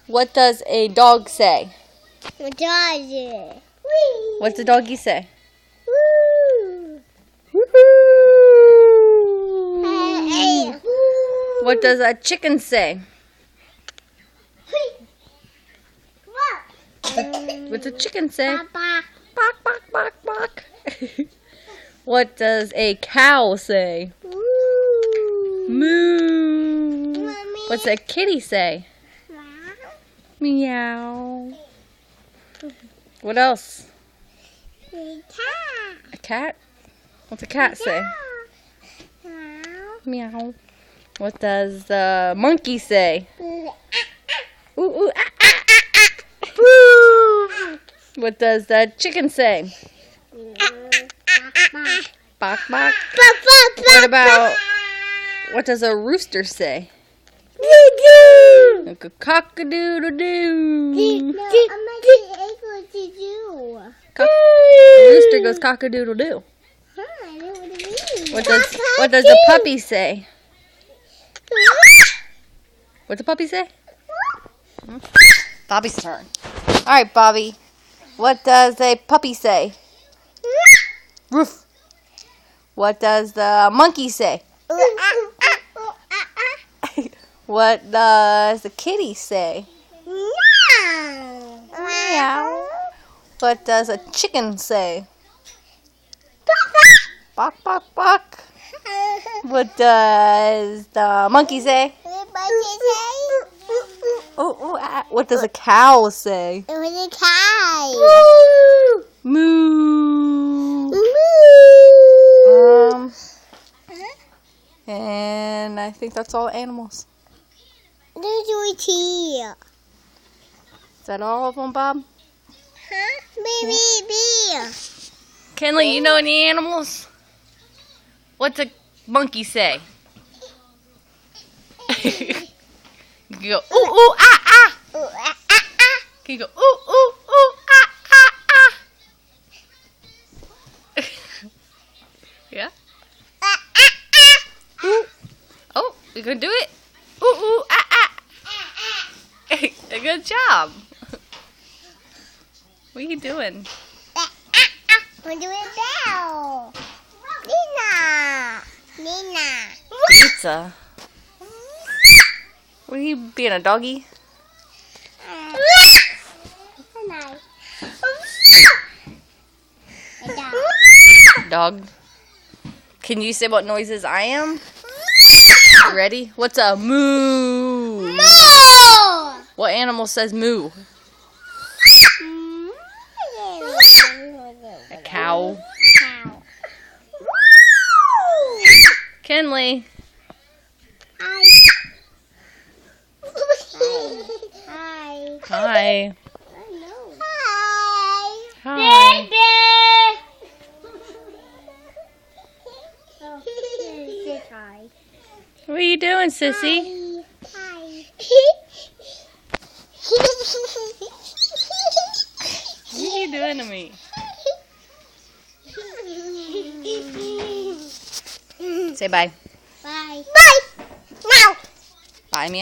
What does a dog say? What does it? What's the doggy say? Woo! Hey. What does a chicken say? What's a chicken say? Papa. Bark, bark, bark, bark. What does a cow say? Woo! Moo. Mommy. What's a kitty say? Meow. What else? A cat? What's a cat say? Meow. What does the monkey say? Ooh, ooh, ah, ah, ah, ah. Woo! What does the chicken say? Bark, bark. What does a rooster say? Like a cock-a-doodle-doo. The rooster goes cock-a-doodle-doo. What does the puppy say? What's the puppy say? Bobby's turn. All right, Bobby. What does a puppy say? Roof. What does the monkey say? What does the kitty say? Meow. What does a chicken say? Bark, bark, bark. What does the monkey say? What does a cow say? Moo. And I think that's all animals. Is that all of them, Bob? Kenley, you know any animals? What's a monkey say? You can go, ooh, ooh, ah, ah. Can you go, ooh, ooh, ooh, ah, ah, ah. Yeah? Ooh. Oh, you gonna do it? Ooh, ooh, ah, ah. Good job. What are you doing? We're doing now. Nina. Pizza. What are you being, a doggy? Dog. Can you say what noises I am? Ready? What's a moo? Moo! What animal says moo? A cow. Kenley. Hi. Hi. Hi. Hi. What are you doing, sissy? Hi. What are you doing to me? Say bye. Bye. Bye. Now. Bye, me.